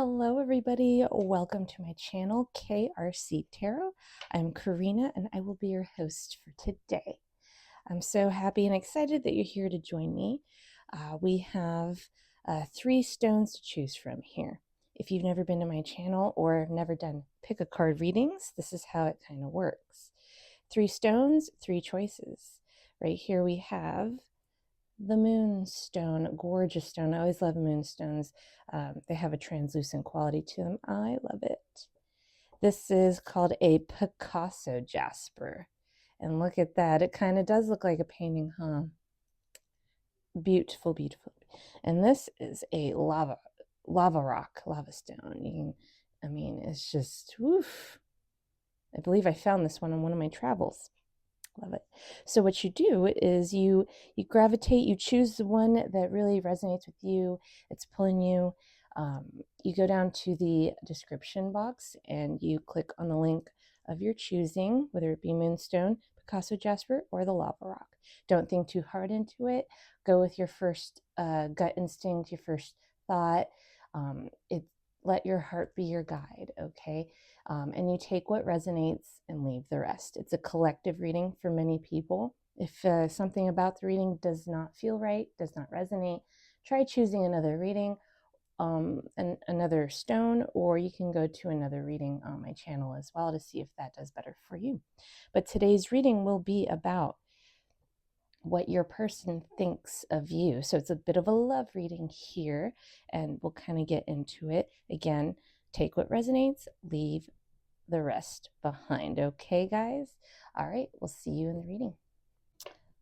Hello everybody, welcome to my channel KRC Tarot. I'm Karina and I will be your host for today. I'm so happy and excited that you're here to join me. We have 3 stones to choose from here. If you've never been to my channel or never done pick a card readings, this is how it kind of works. 3 stones, 3 choices. Right here we have the moonstone, gorgeous stone. I always love moonstones. They have a translucent quality to them. I love it. This is called a Picasso Jasper. And look at that. It kind of does look like a painting, huh? Beautiful, beautiful. And this is a lava rock, lava stone. It's just, woof. I believe I found this one on one of my travels. Love it. So what you do is you gravitate, you choose the one that really resonates with you. It's pulling you. You go down to the description box and you click on the link of your choosing, whether it be Moonstone, Picasso Jasper, or the Lava Rock. Don't think too hard into it. Go with your first gut instinct, your first thought. Let your heart be your guide, okay? And you take what resonates and leave the rest. It's a collective reading for many people. If something about the reading does not feel right, does not resonate, try choosing another reading, and another stone, or you can go to another reading on my channel as well to see if that does better for you. But today's reading will be about what your person thinks of you. So it's a bit of a love reading here, and we'll kind of get into it. Again, take what resonates, leave the rest behind. Okay, guys? All right, we'll see you in the reading.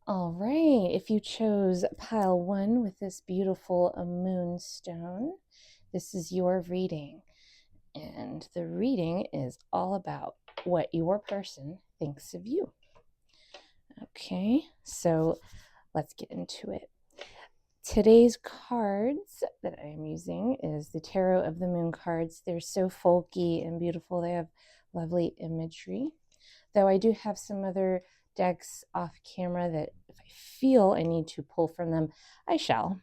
All right, if you chose pile 1 with this beautiful moonstone, this is your reading. And the reading is all about what your person thinks of you. Okay, so let's get into it. Today's cards that I am using is the Tarot of the Moon cards. They're so folky and beautiful. They have lovely imagery. Though I do have some other decks off camera that if I feel I need to pull from them, I shall.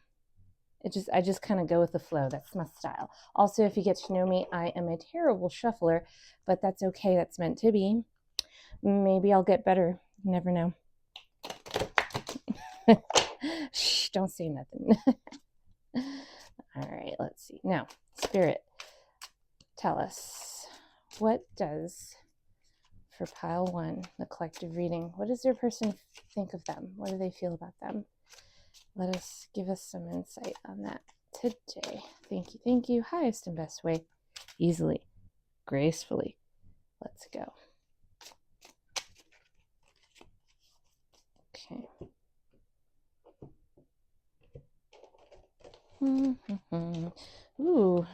I just kind of go with the flow. That's my style. Also, if you get to know me, I am a terrible shuffler, but that's okay. That's meant to be. Maybe I'll get better. You never know. Shh, don't say nothing. All right, let's see. Now, Spirit, tell us, what does, for pile 1, the collective reading, what does your person think of them? What do they feel about them? Give us some insight on that today. Thank you, thank you. Highest and best way, easily, gracefully. Let's go. Okay. Ooh,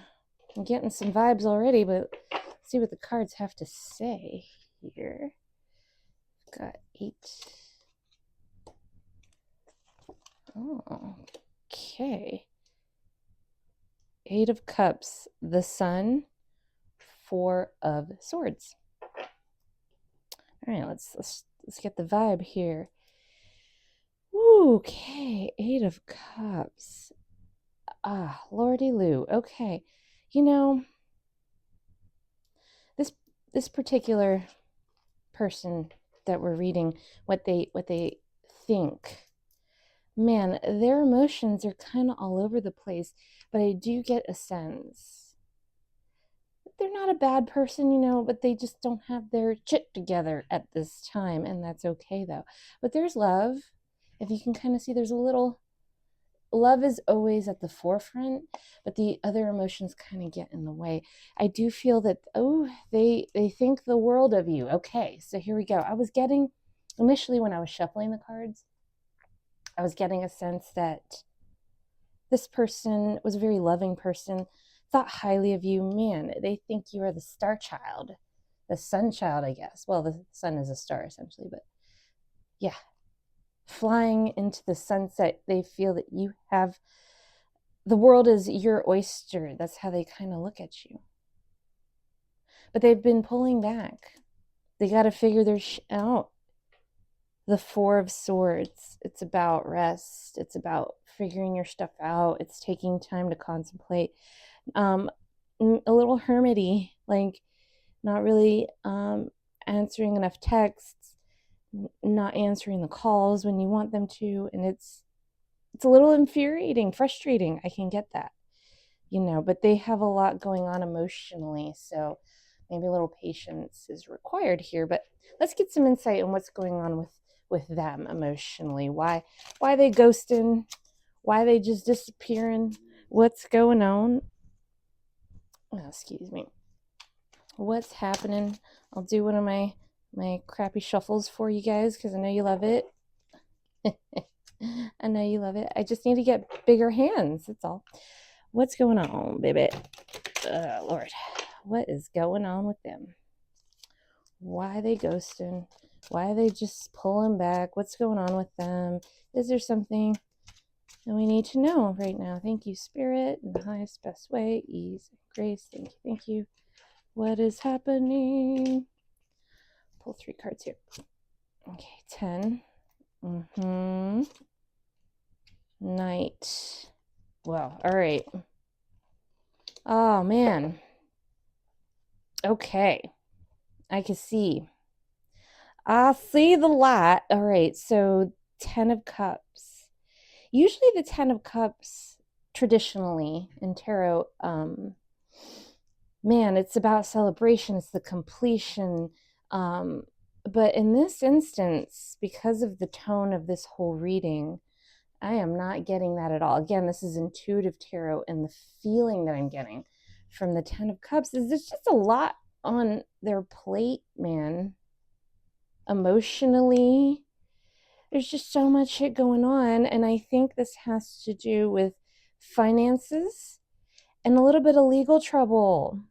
I'm getting some vibes already, but let's see what the cards have to say here. Got 8. Oh, okay. 8 of Cups, the Sun, 4 of Swords. All right, let's get the vibe here. Ooh, okay, 8 of Cups. Ah, Lordy Lou. Okay, you know, this particular person that we're reading, what they think, man, their emotions are kind of all over the place, but I do get a sense they're not a bad person, but they just don't have their shit together at this time, and that's okay though. But there's love. If you can kind of see, there's a little love is always at the forefront, but the other emotions kind of get in the way. I do feel that, they think the world of you. Okay, so here we go. I was getting, initially when I was shuffling the cards, I was getting a sense that this person was a very loving person, thought highly of you. Man, they think you are the star child, the sun child, I guess. Well, the sun is a star essentially, but yeah. Flying into the sunset, they feel that you have, the world is your oyster. That's how they kind of look at you. But they've been pulling back. They got to figure their out. The 4 of Swords, it's about rest. It's about figuring your stuff out. It's taking time to contemplate. a little hermity, like not really answering enough texts, not answering the calls when you want them to, and it's a little infuriating, frustrating. I can get that, but they have a lot going on emotionally, so maybe a little patience is required here. But let's get some insight on what's going on with them emotionally. Why they ghosting? Why they just disappearing? What's going on? Oh, excuse me. What's happening? I'll do one of my crappy shuffles for you guys because I know you love it. I know you love it. I just need to get bigger hands. That's all. What's going on, baby? Lord, what is going on with them? Why are they ghosting? Why are they just pulling back? What's going on with them? Is there something that we need to know right now? Thank you, Spirit, in the highest, best way, ease, and grace. Thank you, thank you. What is happening? Pull 3 cards here. Okay, 10. Knight. Well, all right. Oh, man. Okay. I can see. I see the light. All right, so 10 of Cups. Usually the 10 of Cups, traditionally in tarot, man, it's about celebration. It's the completion. But in this instance, because of the tone of this whole reading, I am not getting that at all. Again, this is intuitive tarot, and the feeling that I'm getting from the 10 of Cups is there's just a lot on their plate, man. Emotionally, there's just so much shit going on, and I think this has to do with finances and a little bit of legal trouble.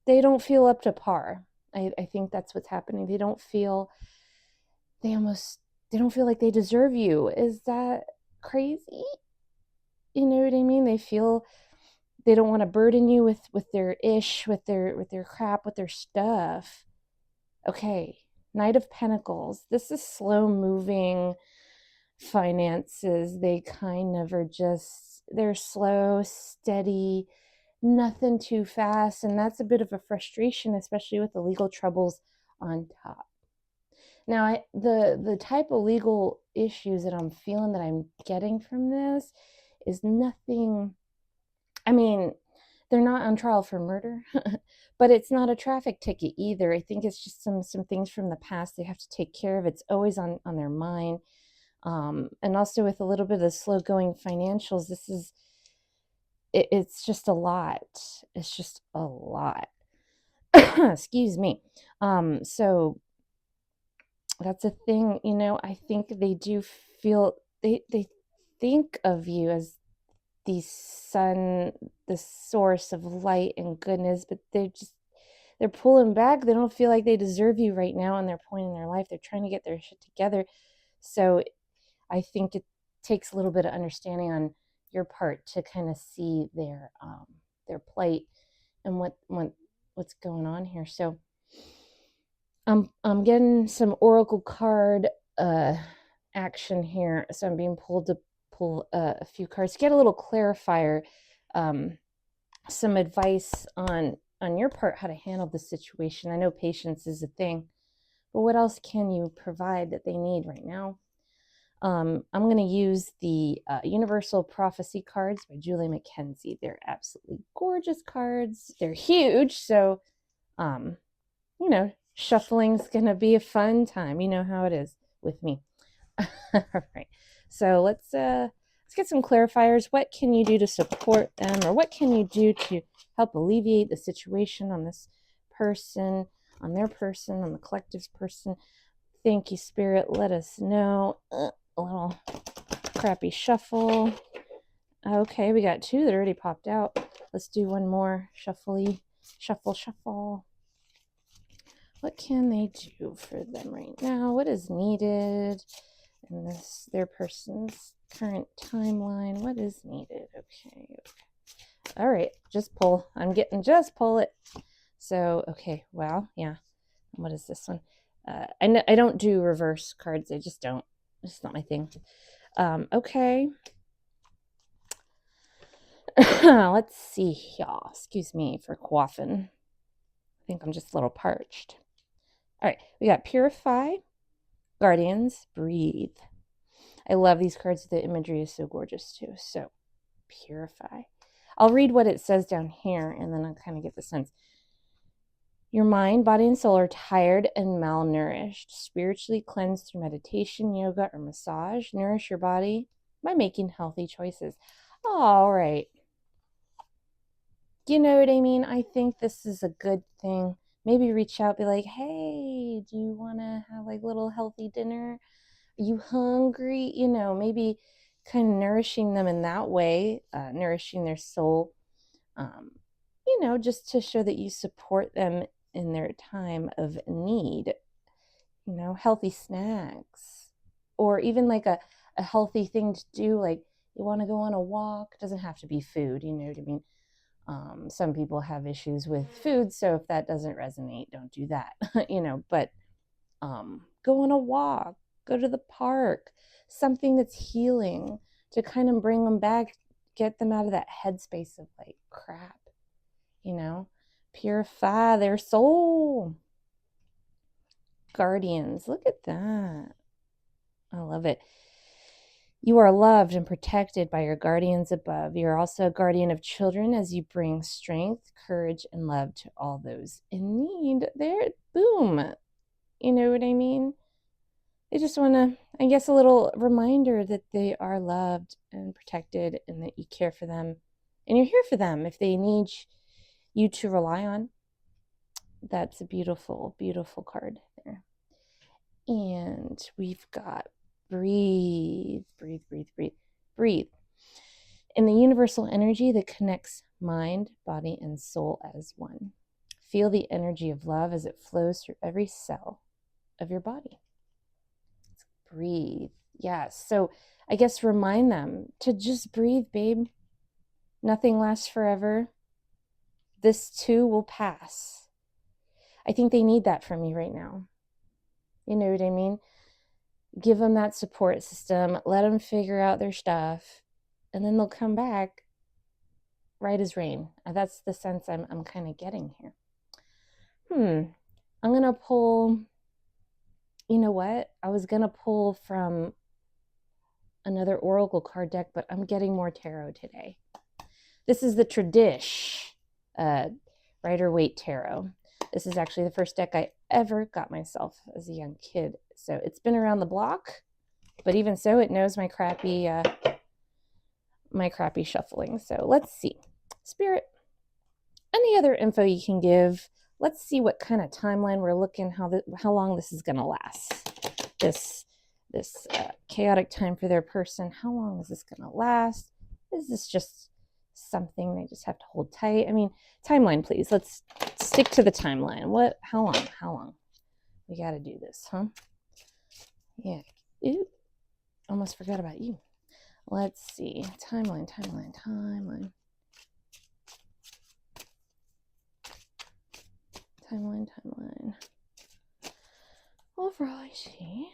They don't feel up to par. I think that's what's happening. They don't feel like they deserve you. Is that crazy? You know what I mean? They feel they don't want to burden you with their ish, with their crap, with their stuff. Okay, Knight of Pentacles. This is slow moving finances. They kind of are they're slow, steady, nothing too fast, and that's a bit of a frustration, especially with the legal troubles on top. Now, the type of legal issues that I'm feeling that I'm getting from this is nothing. I mean, they're not on trial for murder, but it's not a traffic ticket either. I think it's just some things from the past they have to take care of. It's always on their mind. And also with a little bit of slow going financials, it's just a lot. It's just a lot. Excuse me. So that's a thing, I think they do feel they think of you as the sun, the source of light and goodness, but they're pulling back. They don't feel like they deserve you right now in their point in their life. They're trying to get their shit together. So I think it takes a little bit of understanding on your part to kind of see their plight and what's going on here. So I'm getting some oracle card action here. So I'm being pulled to pull a few cards, get a little clarifier, some advice on your part how to handle the situation. I know patience is a thing, but what else can you provide that they need right now? I'm going to use the Universal Prophecy cards by Julie McKenzie. They're absolutely gorgeous cards. They're huge, so shuffling's going to be a fun time. You know how it is with me. All right. So let's get some clarifiers. What can you do to support them, or what can you do to help alleviate the situation on this person, on their person, on the collective's person? Thank you, Spirit. Let us know. A little crappy shuffle. Okay, we got 2 that already popped out. Let's do one more shuffly. Shuffle. What can they do for them right now? What is needed in their person's current timeline? What is needed? Okay. All right, just pull. Just pull it. So, okay, well, yeah. What is this one? I don't do reverse cards. I just don't. It's not my thing. Okay. Let's see here. Excuse me for coughing. I think I'm just a little parched. All right, we got Purify, Guardians, Breathe. I love these cards. The imagery is so gorgeous too. So, Purify. I'll read what it says down here and then I'll kind of get the sense. Your mind, body, and soul are tired and malnourished. Spiritually cleanse through meditation, yoga, or massage. Nourish your body by making healthy choices. All right. You know what I mean? I think this is a good thing. Maybe reach out, be like, hey, do you want to have like a little healthy dinner? Are you hungry? You know, maybe kind of nourishing them in that way, nourishing their soul, you know, just to show that you support them in their time of need. You know, healthy snacks, or even like a healthy thing to do, like you want to go on a walk. It doesn't have to be food, you know what I mean? Some people have issues with food, so if that doesn't resonate, don't do that. You know, but go on a walk, go to the park, something that's healing to kind of bring them back, get them out of that headspace of like crap, you know, purify their soul. Guardians, look at that. I love it. You are loved and protected by your guardians above. You are also a guardian of children as you bring strength, courage, and love to all those in need. There, boom. You know what I mean? They just want to, I guess, a little reminder that they are loved and protected and that you care for them and you're here for them if they need you to rely on. That's a beautiful, beautiful card there. And we've got breathe, breathe, breathe, breathe, breathe. In the universal energy that connects mind, body, and soul as one. Feel the energy of love as it flows through every cell of your body. Breathe. Yes. So I guess remind them to just breathe, babe. Nothing lasts forever. This too will pass. I think they need that from you right now. You know what I mean? Give them that support system. Let them figure out their stuff. And then they'll come back right as rain. That's the sense I'm kind of getting here. I'm going to pull, you know what? I was going to pull from another oracle card deck, but I'm getting more tarot today. This is the Tradish Rider-Waite Tarot. This is actually the first deck I ever got myself as a young kid. So it's been around the block, but even so, it knows my crappy shuffling. So let's see. Spirit, any other info you can give? Let's see what kind of timeline we're looking, how long this is going to last. This chaotic time for their person. How long is this going to last? Is this just something they just have to hold tight? I mean, timeline, please. Let's stick to the timeline. How long? We got to do this, huh? Yeah. Ooh, almost forgot about you. Let's see. Timeline. Alrighty.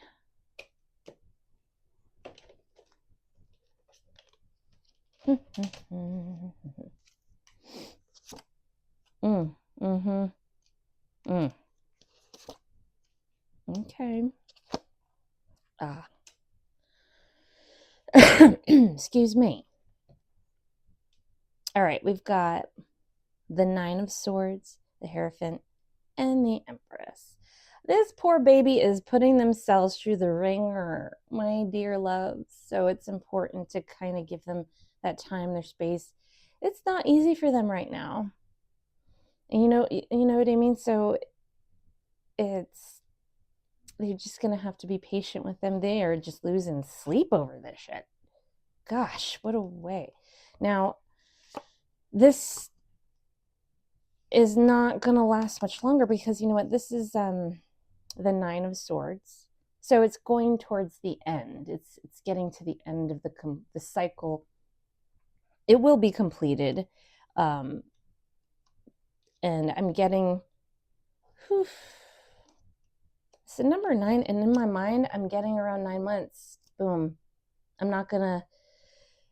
Okay. Excuse me. All right, we've got the Nine of Swords, the Hierophant, and the Empress. This poor baby is putting themselves through the ringer, my dear loves. So it's important to kind of give them that time, their space. It's not easy for them right now. And you know what I mean? So they're just going to have to be patient with them. They are just losing sleep over this shit. Gosh, what a way. Now, this is not going to last much longer because you know what? This is the Nine of Swords. So it's going towards the end. It's getting to the end of the cycle. It will be completed. And I'm getting so number 9, and in my mind, I'm getting around 9 months. Boom. I'm not gonna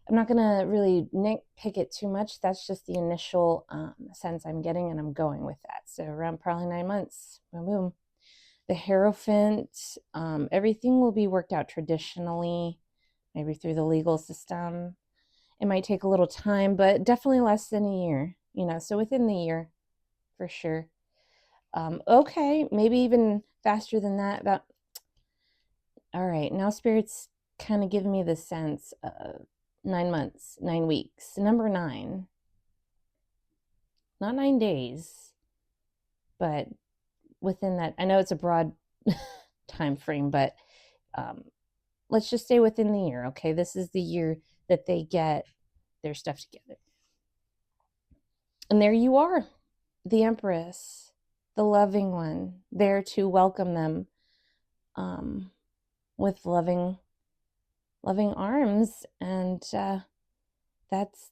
I'm not going to really nitpick it too much. That's just the initial sense I'm getting, and I'm going with that. So around probably 9 months, boom, boom. The Hierophant, everything will be worked out traditionally, maybe through the legal system. It might take a little time, but definitely less than a year, so within the year, for sure. Okay, maybe even faster than that. All right, now Spirit's kind of giving me the sense of 9 months, 9 weeks. Number 9, not 9 days, but within that. I know it's a broad time frame, but let's just stay within the year, okay? This is the year that they get their stuff together. And there you are, the Empress, the loving one, there to welcome them with loving arms. And that's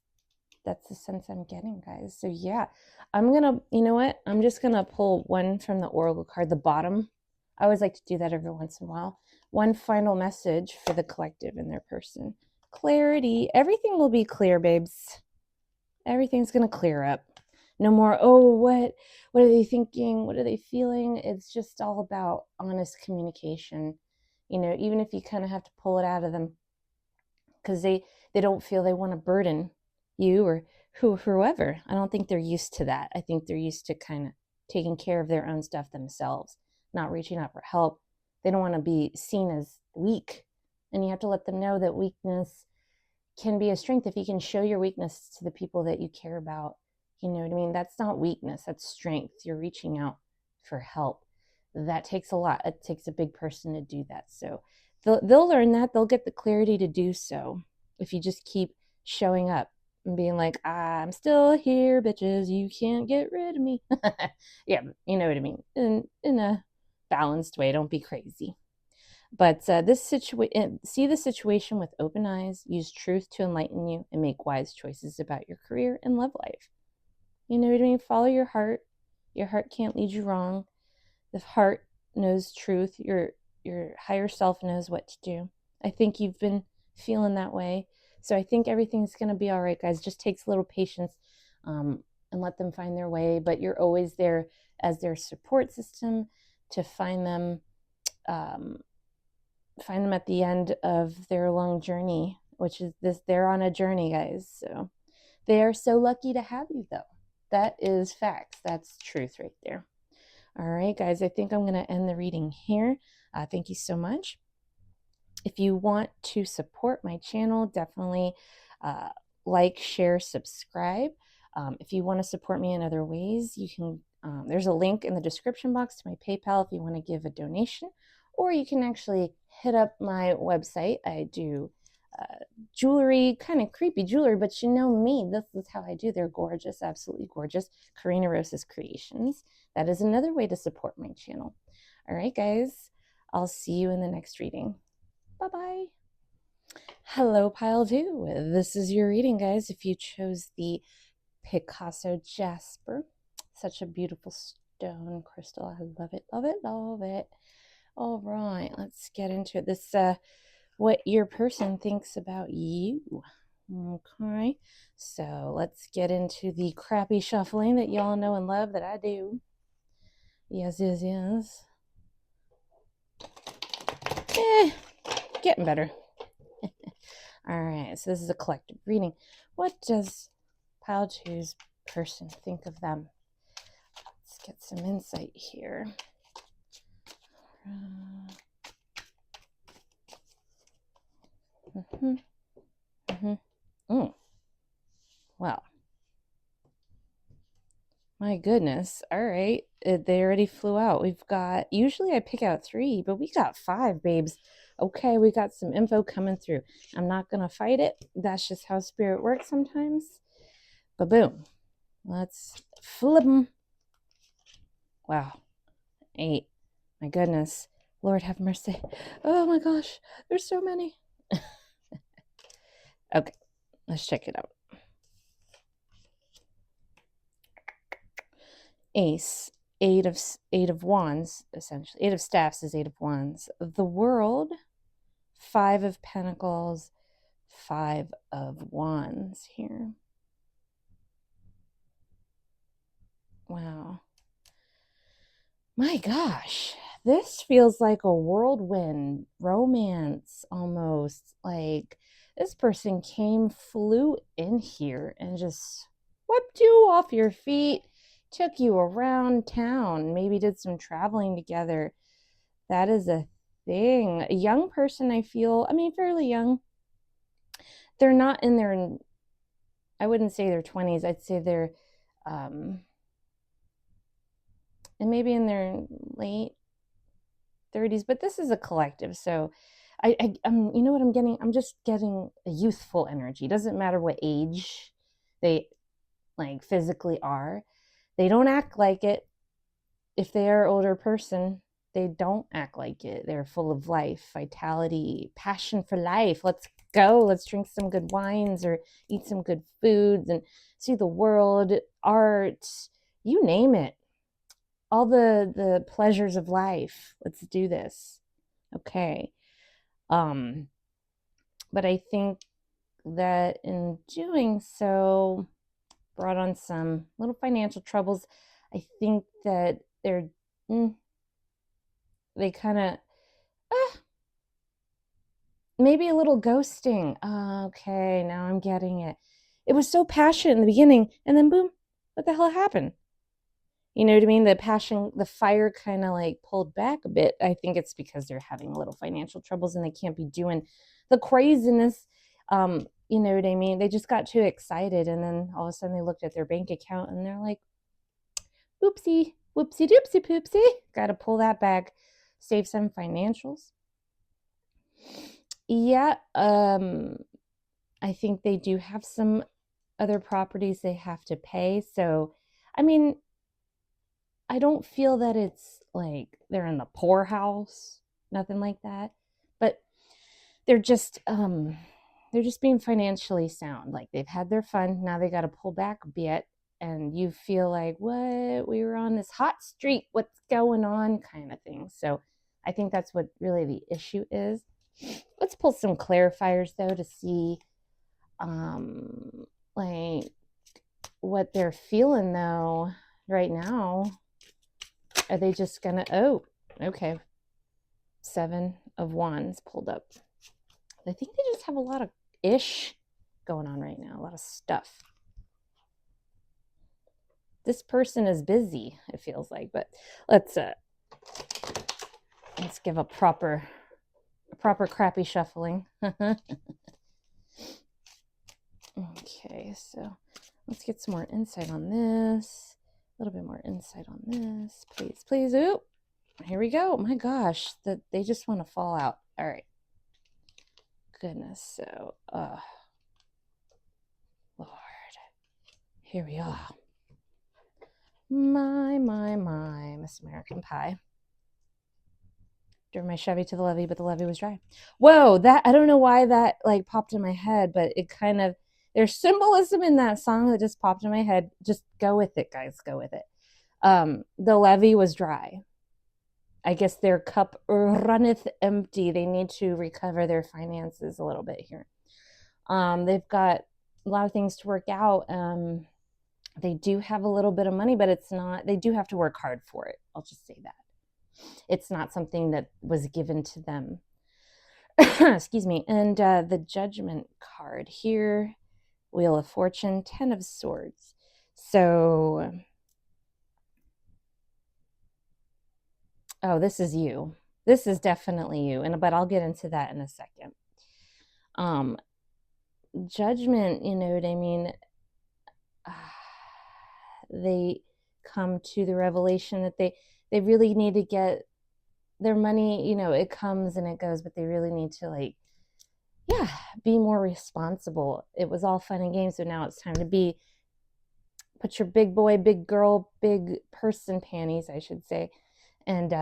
the sense I'm getting, guys. So yeah, I'm gonna, you know what, I'm just gonna pull one from the oracle card, the bottom. I always like to do that every once in a while. One final message for the collective and their person. Clarity. Everything will be clear, babes. Everything's gonna clear up. No more, oh, what are they thinking? What are they feeling? It's just all about honest communication. Even if you kind of have to pull it out of them, because they don't feel they want to burden you or whoever. I don't think they're used to that. I think they're used to kind of taking care of their own stuff themselves, not reaching out for help. They don't want to be seen as weak. And you have to let them know that weakness can be a strength if you can show your weakness to the people that you care about. You know what I mean? That's not weakness, that's strength. You're reaching out for help. That takes a lot. It takes a big person to do that. So they'll learn that. They'll get the clarity to do so if you just keep showing up and being like, I'm still here, bitches. You can't get rid of me. Yeah, you know what I mean? In a balanced way. Don't be crazy. But see the situation with open eyes, use truth to enlighten you, and make wise choices about your career and love life. You know what I mean? Follow your heart. Your heart can't lead you wrong. The heart knows truth. Your higher self knows what to do. I think you've been feeling that way. So I think everything's going to be all right, guys. Just takes a little patience and let them find their way. But you're always there as their support system to find them at the end of their long journey, which is this. They're on a journey, guys. So they are so lucky to have you, though. That is facts. That's truth right there. All right, guys, I think I'm going to end the reading here. Thank you so much. If you want to support my channel, definitely like, share, subscribe. If you want to support me in other ways, you can. There's a link in the description box to my PayPal if you want to give a donation, or you can actually hit up my website. I do jewelry, kind of creepy jewelry, but you know me, this is how I do. They're gorgeous, absolutely gorgeous. Karina Rosa's Creations. That is another way to support my channel. All right, guys, I'll see you in the next reading. Bye-bye. Hello, Pile 2. This is your reading, guys. If you chose the Picasso Jasper, such a beautiful stone crystal. I love it, love it, love it. All right, let's get into it. This what your person thinks about you. Okay, so let's get into the crappy shuffling that y'all know and love that I do. Yes. Getting better. All right, so this is a collective reading. What does Pile 2's person think of them? Let's get some insight here. Well, my goodness. All right, they already flew out. We've got, usually I pick out 3, but we got 5, babes. Okay, we got some info coming through. I'm not gonna fight it. That's just how spirit works sometimes. But boom, let's flip them. Wow, 8. My goodness. Lord have mercy. Oh my gosh, there's so many. Okay, let's check it out. Ace, 8 of wands, essentially. 8 of staffs is 8 of wands. The World, 5 of pentacles, 5 of Wands here. Wow. My gosh, this feels like a whirlwind romance almost. Like this person flew in here and just whipped you off your feet, took you around town, maybe did some traveling together. That is a thing. A young person, I feel, I mean, fairly young. They're not in their, I wouldn't say their 20s. I'd say they're, and maybe in their late 30s, but this is a collective. So you know what I'm getting? I'm just getting a youthful energy. Doesn't matter what age they like physically are. They don't act like it. If they are an older person, they don't act like it. They're full of life, vitality, passion for life. Let's go. Let's drink some good wines or eat some good foods and see the world, art, you name it. All the pleasures of life. Let's do this. Okay. But I think that in doing so brought on some little financial troubles. I think that they kind of maybe a little ghosting. Okay, now I'm getting it. It was so passionate in the beginning, and then boom, what the hell happened? You know what I mean? The passion, the fire kind of like pulled back a bit. I think it's because they're having a little financial troubles and they can't be doing the craziness. You know what I mean? They just got too excited, and then all of a sudden they looked at their bank account and they're like, oopsie, whoopsie doopsie poopsie. Got to pull that back, save some financials. Yeah, I think they do have some other properties they have to pay. So, I mean, I don't feel that it's like they're in the poorhouse, nothing like that. But they're just being financially sound. Like they've had their fun, now they got to pull back a bit, and you feel like, what? We were on this hot streak. What's going on? Kind of thing. So I think that's what really the issue is. Let's pull some clarifiers though to see like what they're feeling though right now. Are they just gonna, oh, okay, 7 of Wands pulled up. I think they just have a lot of ish going on right now, a lot of stuff. This person is busy, it feels like, but let's give a proper crappy shuffling. Okay, so let's get some more insight on this. A little bit more insight on this, please, please. Ooh, here we go. My gosh, that they just want to fall out. All right. Goodness. So, Lord, here we are. My, Miss American Pie. Drove my Chevy to the levee, but the levee was dry. Whoa, that, I don't know why that like popped in my head, but it kind of, there's symbolism in that song that just popped in my head. Just go with it, guys. Go with it. The levee was dry. I guess their cup runneth empty. They need to recover their finances a little bit here. They've got a lot of things to work out. They do have a little bit of money, but it's not, they do have to work hard for it. I'll just say that. It's not something that was given to them. Excuse me. And the Judgment card here, Wheel of Fortune, 10 of Swords. So, oh, this is you. This is definitely you. But I'll get into that in a second. Judgment, you know what I mean? They come to the revelation that they really need to get their money, you know, it comes and it goes, but they really need to like, yeah, be more responsible. It was all fun and games, so now it's time to put your big boy, big girl, big person panties, I should say, and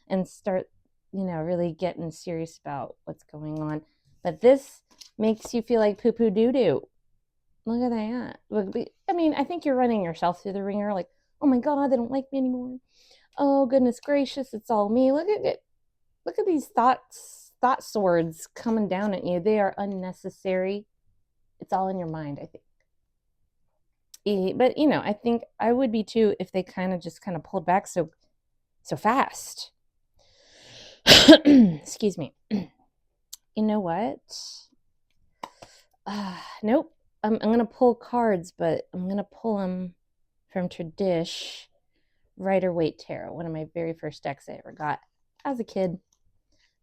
and start, you know, really getting serious about what's going on. But this makes you feel like poo-poo doo-doo. Look at that. I mean, I think you're running yourself through the ringer, like, oh my God, they don't like me anymore. Oh, goodness gracious, it's all me. Look at it. Look at these thoughts thought swords coming down at you. They are unnecessary. It's all in your mind, I think. But, you know, I think I would be too if they kind of pulled back so fast. Excuse me. You know what? Nope. I'm going to pull cards, but I'm going to pull them from Tradish Rider-Waite Tarot, one of my very first decks I ever got as a kid.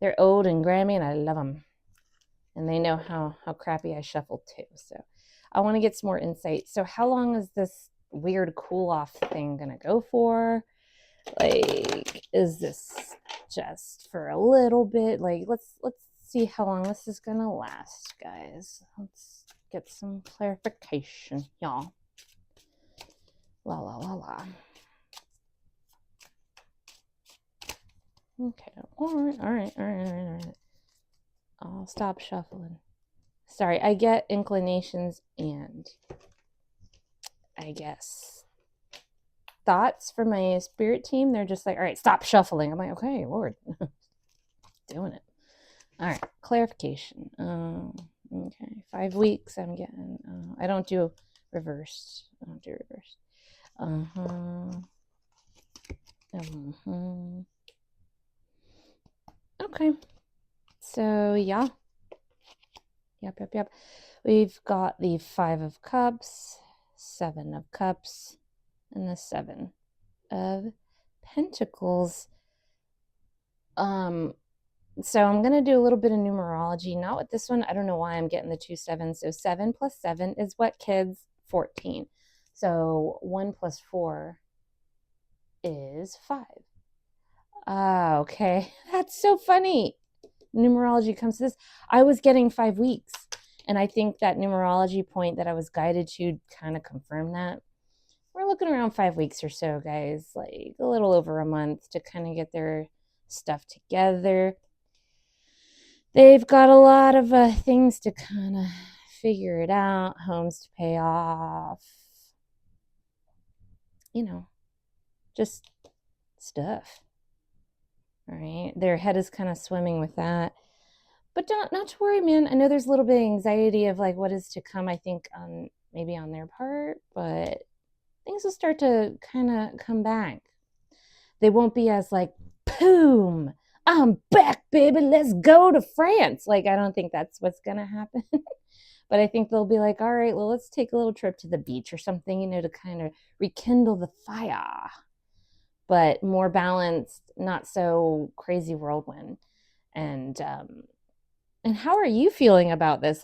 They're old and grimy, and I love them. And they know how crappy I shuffle too. So I want to get some more insight. So how long is this weird cool-off thing going to go for? Like, is this just for a little bit? Like, let's see how long this is going to last, guys. Let's get some clarification, y'all. La, la, la, la. Okay, all right. I'll stop shuffling. Sorry, I get inclinations and I guess thoughts from my spirit team. They're just like, all right, stop shuffling. I'm like, okay, Lord, doing it. All right, clarification. Okay, 5 weeks I'm getting. I don't do reversed. Okay. So, yeah. Yep. We've got the 5 of Cups, 7 of Cups, and the 7 of Pentacles. So I'm going to do a little bit of numerology. Not with this one. I don't know why I'm getting the 2 7s. So 7 plus 7 is what, kids? 14. So 1 plus 4 is 5. Okay. That's so funny. Numerology comes to this. I was getting 5 weeks. And I think that numerology point that I was guided to kind of confirmed that. We're looking around 5 weeks or so, guys. Like a little over a month to kind of get their stuff together. They've got a lot of things to kind of figure it out. Homes to pay off. You know, just stuff. All right. Their head is kind of swimming with that. But not to worry, man. I know there's a little bit of anxiety of like what is to come, I think, maybe on their part, but things will start to kind of come back. They won't be as like, boom, I'm back, baby. Let's go to France. Like, I don't think that's what's going to happen. But I think they'll be like, all right, well, let's take a little trip to the beach or something, you know, to kind of rekindle the fire. But more balanced, not so crazy whirlwind. And how are you feeling about this?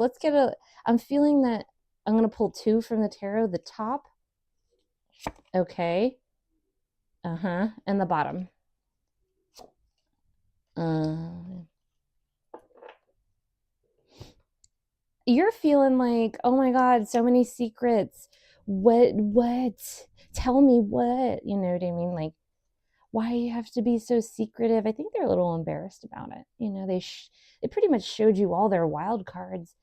I'm feeling that I'm going to pull 2 from the tarot, the top. Okay. And the bottom. You're feeling like, oh my God, so many secrets. What? Tell me what? You know what I mean? Like, why you have to be so secretive? I think they're a little embarrassed about it. You know, they pretty much showed you all their wild cards.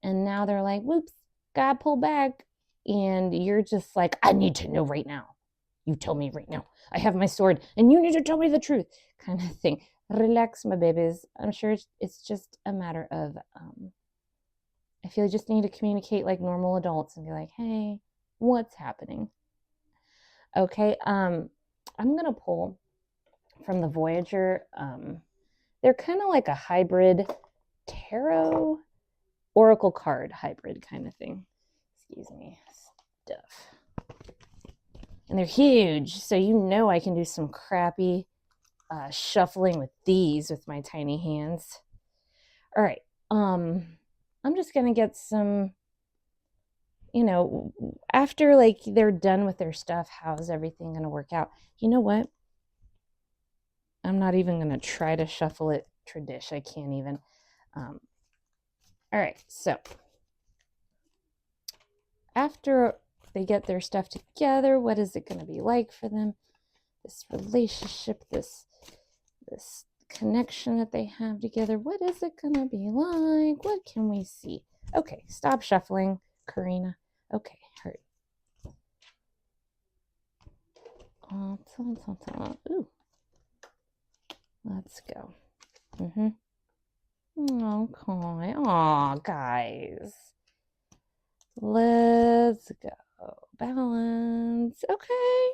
And now they're like, whoops, gotta pull back. And you're just like, I need to know right now. You tell me right now. I have my sword and you need to tell me the truth, kind of thing. Relax, my babies. I'm sure it's just a matter of, I feel you just need to communicate like normal adults and be like, hey, what's happening? Okay, I'm going to pull from the Voyager. They're kind of like a hybrid tarot oracle card hybrid kind of thing. Excuse me. Stuff. And they're huge, so you know I can do some crappy shuffling with these with my tiny hands. All right. I'm just going to get some, you know, after like they're done with their stuff, how's everything going to work out? You know what? I'm not even going to try to shuffle it tradish. I can't even. All right. So after they get their stuff together, what is it going to be like for them? This relationship, this connection that they have together, what is it going to be like? What can we see? Okay, stop shuffling, Karina. Okay, hurry. Ooh, let's go. Okay. Aw, guys. Let's go. Balance. Okay.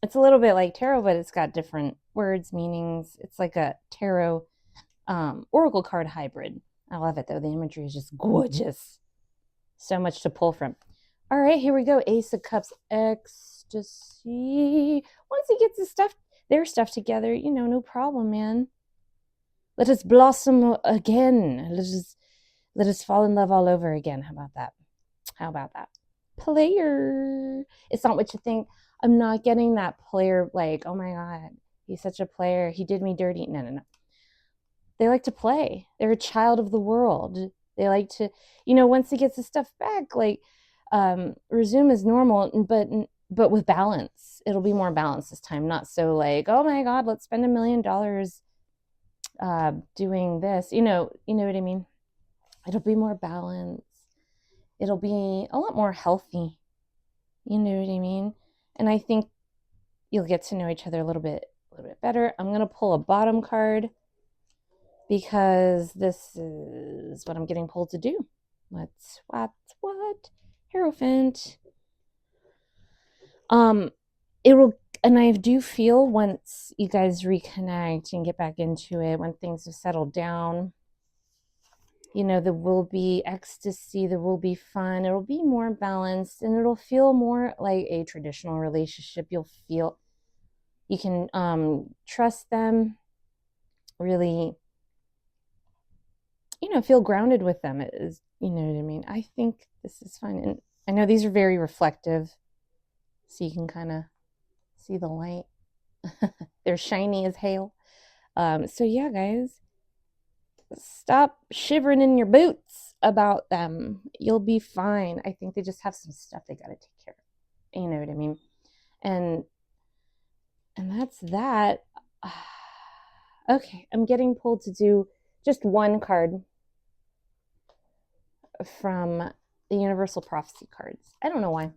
It's a little bit like tarot, but it's got different words, meanings. It's like a tarot oracle card hybrid. I love it, though. The imagery is just gorgeous. So much to pull from. All right, here we go. Ace of Cups, ecstasy. Once he gets their stuff together, no problem, man. Let us blossom again. Let us fall in love all over again. How about that? How about that? Player. It's not what you think. I'm not getting that player like, oh my God, he's such a player. He did me dirty. No. They like to play. They're a child of the world. They like to, once he gets his stuff back, like resume as normal, but with balance. It'll be more balanced this time. Not so like, oh my God, let's spend $1 million doing this. You know what I mean? It'll be more balanced. It'll be a lot more healthy. You know what I mean? And I think you'll get to know each other a little bit better. I'm going to pull a bottom card because this is what I'm getting pulled to do. What? Hierophant. And I do feel once you guys reconnect and get back into it, when things have settled down, there will be ecstasy, there will be fun, it'll be more balanced, and it'll feel more like a traditional relationship. You'll feel you can trust them, really, feel grounded with them. It is, you know what I mean? I think this is fun. And I know these are very reflective, so you can kind of see the light. They're shiny as hail. So yeah, guys, stop shivering in your boots about them. You'll be fine. I think they just have some stuff they got to take care of. You know what I mean? And that's that. Okay, I'm getting pulled to do just one card from the Universal Prophecy cards. I don't know why.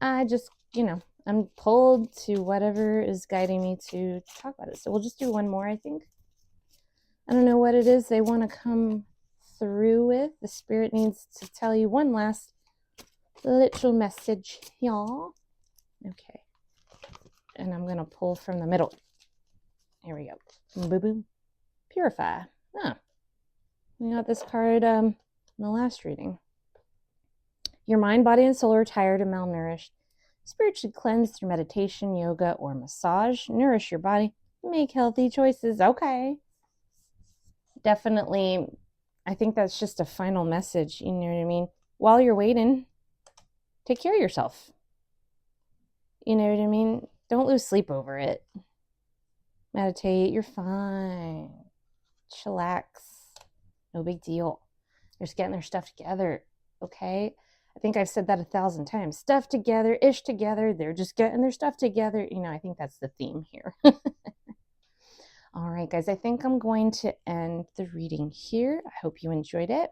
I just, I'm pulled to whatever is guiding me to talk about it. So we'll just do one more, I think. I don't know what it is they want to come through with. The spirit needs to tell you one last little message, y'all. Okay. And I'm going to pull from the middle. Here we go. Boom, boom. Purify. Ah. We got this card in the last reading. Your mind, body, and soul are tired and malnourished. Spirit should cleanse through meditation, yoga, or massage. Nourish your body. Make healthy choices. Okay. Definitely, I think that's just a final message. You know what I mean? While you're waiting, take care of yourself. You know what I mean? Don't lose sleep over it. Meditate. You're fine. Chillax. No big deal. They're just getting their stuff together. Okay? I think I've said that 1,000 times. Stuff together, ish together. They're just getting their stuff together. I think that's the theme here. All right, guys, I think I'm going to end the reading here. I hope you enjoyed it.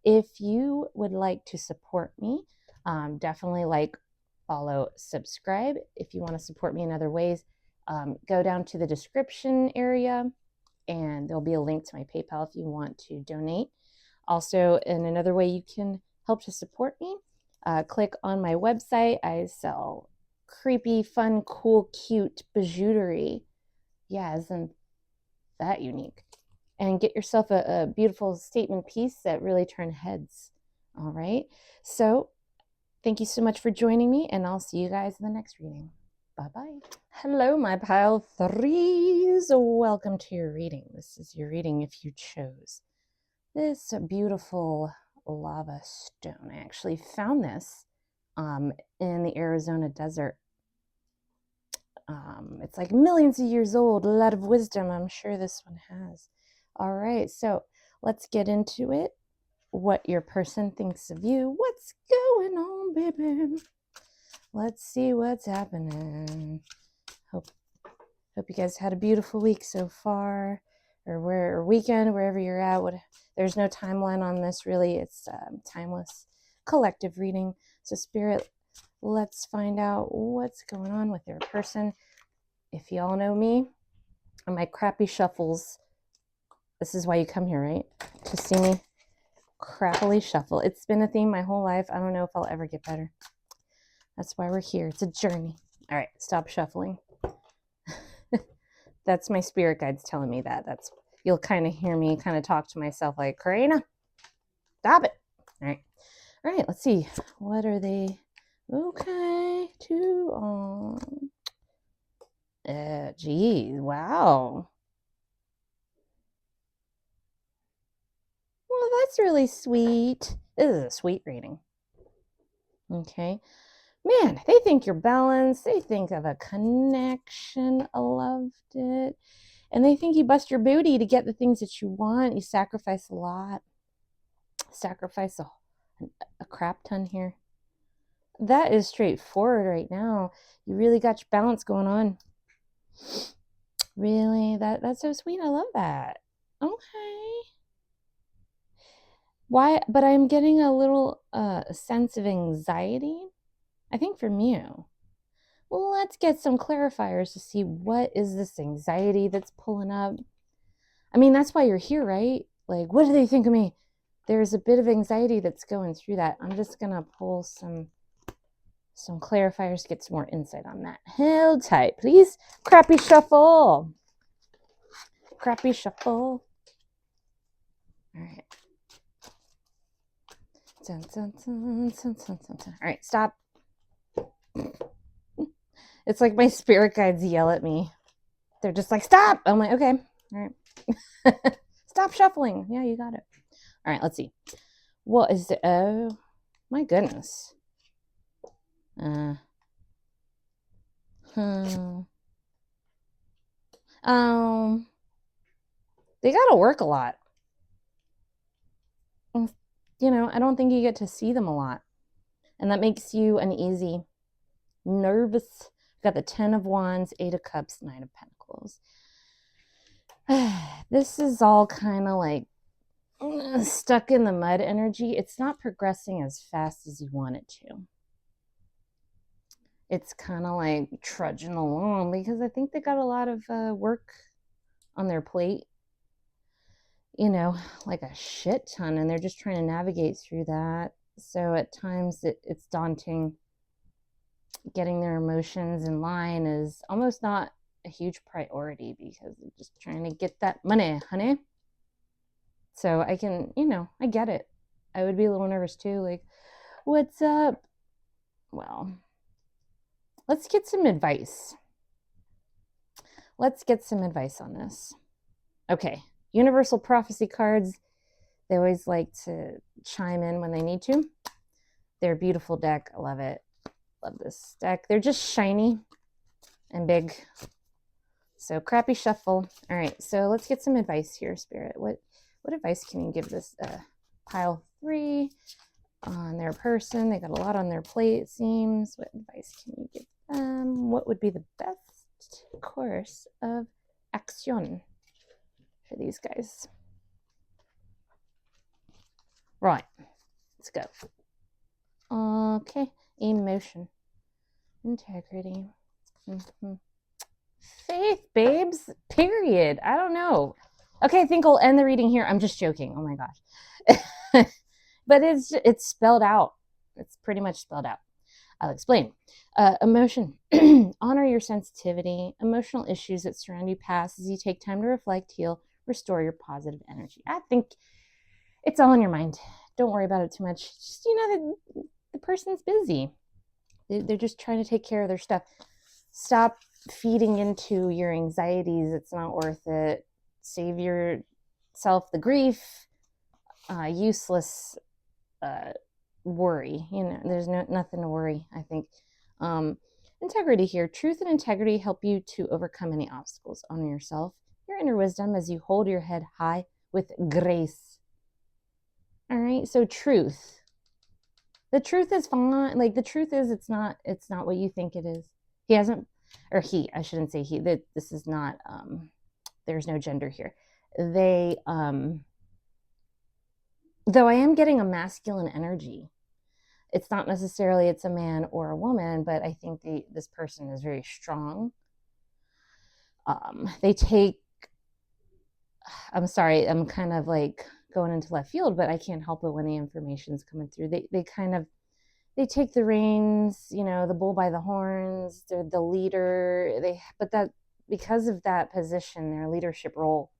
If you would like to support me, definitely like, follow, subscribe. If you want to support me in other ways, go down to the description area and there'll be a link to my PayPal if you want to donate. Also, in another way you can help to support me, click on my website. I sell creepy, fun, cool, cute bijouterie. Yeah, isn't that unique? And get yourself a beautiful statement piece that really turn heads. All right. So thank you so much for joining me, and I'll see you guys in the next reading. Bye-bye. Hello, my pile threes. Welcome to your reading. This is your reading if you chose this beautiful lava stone. I actually found this in the Arizona desert. It's like millions of years old, a lot of wisdom. I'm sure this one has. All right, so let's get into it. What your person thinks of you. What's going on, baby? Let's see what's happening. Hope you guys had a beautiful week so far, or weekend, wherever you're at. There's no timeline on this, really. It's timeless collective reading. So Spirit, let's find out what's going on with their person. if y'all know me and my crappy shuffles, this is why you come here, right? To see me crappily shuffle. It's been a theme my whole life. I don't know if I'll ever get better. That's why we're here. It's a journey. All right, stop shuffling. That's my spirit guides telling me that. You'll kind of hear me kind of talk to myself like, Karina, stop it. All right, let's see. What are they? Okay, two on. Geez, wow. Well, that's really sweet. This is a sweet reading. Okay. Man, they think you're balanced. They think of a connection. I loved it. And they think you bust your booty to get the things that you want. You sacrifice a lot. Sacrifice a crap ton here. That is straightforward right now. You really got your balance going on. Really? That's so sweet. I love that. Okay. Why? But I'm getting a little sense of anxiety, I think, from you. Well, let's get some clarifiers to see what is this anxiety that's pulling up. I mean, that's why you're here, right? Like, what do they think of me? There's a bit of anxiety that's going through that. I'm just going to pull some clarifiers to get some more insight on that. Hold tight, please. Crappy shuffle. Crappy shuffle. All right. Dun, dun, dun, dun, dun, dun, dun. All right, stop. It's like my spirit guides yell at me. They're just like, stop. I'm like, okay. All right. Stop shuffling. Yeah, you got it. All right, let's see. What is it? Oh, my goodness. They got to work a lot. You know, I don't think you get to see them a lot. And that makes you uneasy, nervous. Got the 10 of Wands, 8 of Cups, 9 of Pentacles. This is all kind of like stuck in the mud energy. It's not progressing as fast as you want it to. It's kind of like trudging along because I think they got a lot of work on their plate, you know, like a shit ton, and they're just trying to navigate through that. So at times it's daunting. Getting their emotions in line is almost not a huge priority because they're just trying to get that money, honey. So I can, you know, I get it. I would be a little nervous too. Like, what's up? Well, let's get some advice. Let's get some advice on this. Okay, Universal Prophecy cards. They always like to chime in when they need to. They're a beautiful deck. I love it. Love this deck. They're just shiny and big. So crappy shuffle. All right, so let's get some advice here, Spirit. What advice can you give this pile 3 on their person? They got a lot on their plate, it seems. What advice can you give them? What would be the best course of action for these guys? Right, let's go. Okay, emotion, integrity, faith, babes, period. I don't know. Okay, I think I'll end the reading here. I'm just joking. Oh my gosh. But it's spelled out. It's pretty much spelled out. I'll explain. Emotion. Honor your sensitivity. Emotional issues that surround you pass as you take time to reflect, heal, restore your positive energy. I think it's all in your mind. Don't worry about it too much. Just, you know, the person's busy. They're just trying to take care of their stuff. Stop feeding into your anxieties. It's not worth it. Save yourself the grief. Useless worry. You know, there's nothing to worry, I think. Integrity here. Truth and integrity help you to overcome any obstacles. Honor yourself, your inner wisdom as you hold your head high with grace. All right, so truth. The truth is fine. Like, the truth is it's not what you think it is. I shouldn't say he. This is not, there's no gender here. They, though I am getting a masculine energy. It's not necessarily it's a man or a woman, but I think this person is very strong. They take, I'm sorry, I'm kind of like going into left field, but I can't help it when the information's coming through. They take the reins, the bull by the horns. They're the leader. But that, because of that position, their leadership role,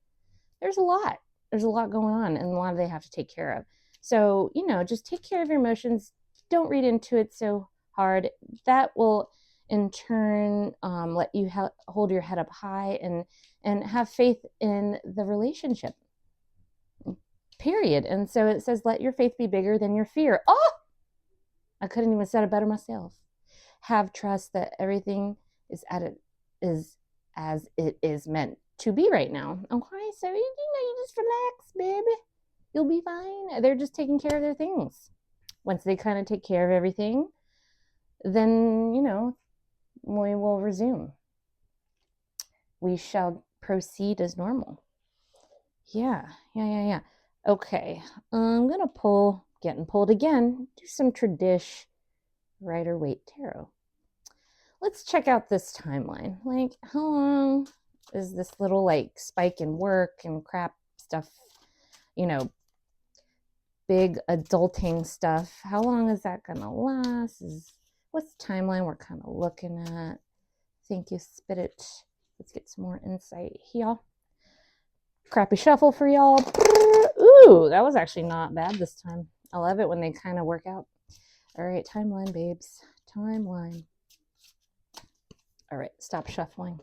there's a lot going on, and a lot they have to take care of. So, just take care of your emotions. Don't read into it so hard. That will in turn let you hold your head up high and have faith in the relationship, period. And so it says, let your faith be bigger than your fear. Oh, I couldn't even said it better myself. Have trust that everything is as it is meant to be right now. Okay, so you just relax, baby. You'll be fine. They're just taking care of their things. Once they kind of take care of everything, then we will resume. We shall proceed as normal. Yeah. Okay, I'm gonna getting pulled again. Do some tradish Rider-Waite tarot. Let's check out this timeline. Like, how long is this little like spike in work and crap stuff, big adulting stuff? How long is that gonna last? What's the timeline we're kind of looking at? Thank you, Spirit. Let's get some more insight here. Crappy shuffle for y'all. Ooh, that was actually not bad this time. I love it when they kind of work out. All right, timeline, babes. Timeline. All right, stop shuffling.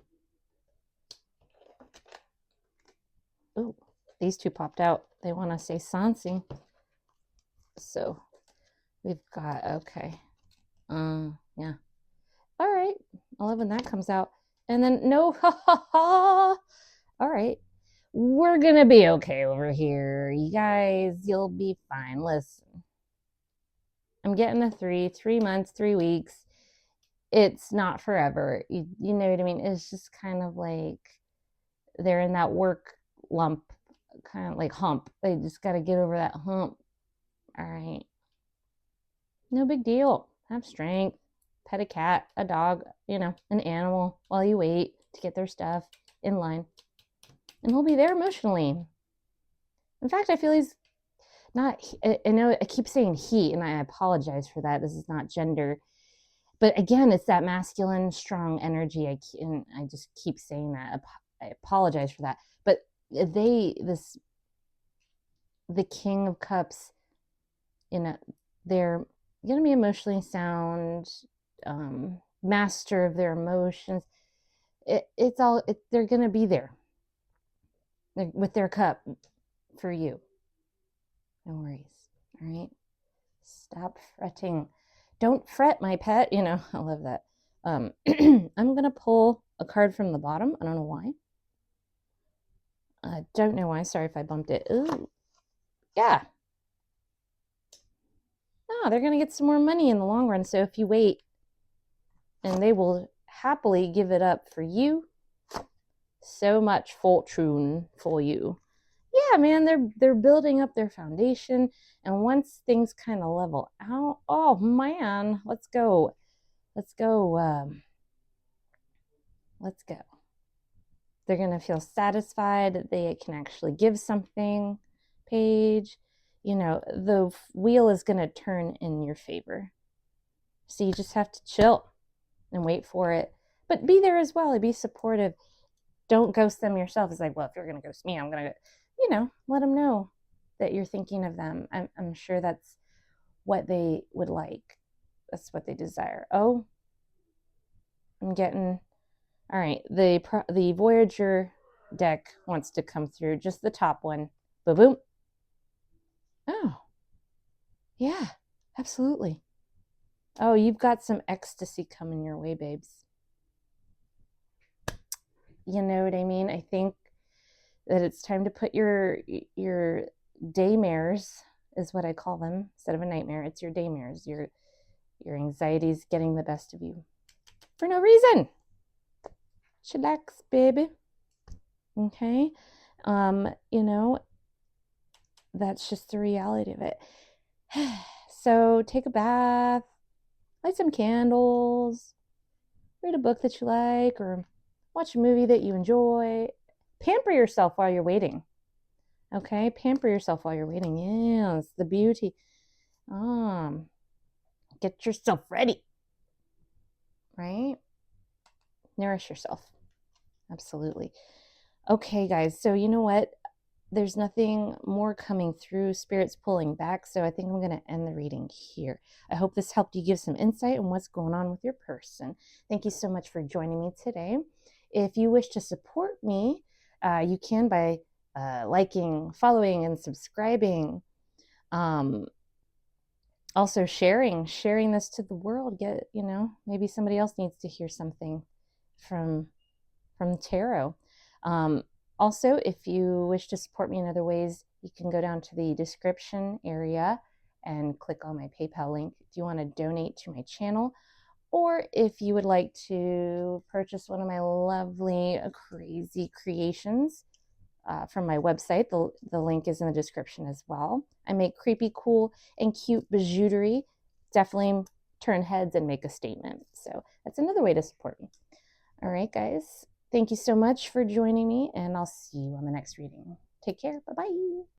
Ooh, these two popped out. They want to say Sansi. So we've got, okay. Yeah. All right. I love when that comes out. And then no, ha ha ha. All right. We're going to be okay over here. You guys, you'll be fine. Listen, I'm getting a 3 months, 3 weeks. It's not forever. You know what I mean? It's just kind of like they're in that work lump, kind of like hump. They just got to get over that hump. All right. No big deal. Have strength. Pet a cat, a dog, an animal while you wait to get their stuff in line. And he'll be there emotionally. In fact, I feel he's not, I know I keep saying he, and I apologize for that. This is not gender. But again, it's that masculine, strong energy. I just keep saying that. I apologize for that. But the King of Cups, they're going to be emotionally sound, master of their emotions. They're going to be there with their cup for you. No worries. All right. Stop fretting. Don't fret, my pet. I love that. I'm going to pull a card from the bottom. I don't know why. I don't know why. Sorry if I bumped it. Ooh. Yeah. No, they're going to get some more money in the long run. So if you wait, and they will happily give it up for you. So much fortune for you. Yeah, man, they're building up their foundation, and once things kind of level out, oh man, let's go. They're gonna feel satisfied that they can actually give something. Page, the wheel is gonna turn in your favor. So you just have to chill and wait for it, but be there as well and be supportive. Don't ghost them yourself. It's like, well, if you're gonna ghost me, I'm gonna, let them know that you're thinking of them. I'm sure that's what they would like. That's what they desire. Oh, I'm getting, all right. The Voyager deck wants to come through, just the top one. Boom, boom. Oh, yeah, absolutely. Oh, you've got some ecstasy coming your way, babes. You know what I mean? I think that it's time to put your daymares, is what I call them, instead of a nightmare. It's your daymares. Your anxiety's getting the best of you for no reason. Chillax, baby. Okay. That's just the reality of it. So take a bath, light some candles, read a book that you like, or watch a movie that you enjoy. Pamper yourself while you're waiting. Okay, pamper yourself while you're waiting. Yes, the beauty. Get yourself ready, right? Nourish yourself. Absolutely. Okay, guys, so you know what? There's nothing more coming through. Spirit's pulling back, so I think I'm going to end the reading here. I hope this helped you give some insight on what's going on with your person. Thank you so much for joining me today. If you wish to support me, you can by liking, following, and subscribing. Also sharing this to the world. Get, maybe somebody else needs to hear something from tarot. Also, if you wish to support me in other ways, you can go down to the description area and click on my PayPal link if you want to donate to my channel, or if you would like to purchase one of my lovely crazy creations from my website. The link is in the description as well. I make creepy, cool, and cute bijouterie. Definitely turn heads and make a statement. So that's another way to support me. All right, guys. Thank you so much for joining me, and I'll see you on the next reading. Take care. Bye-bye.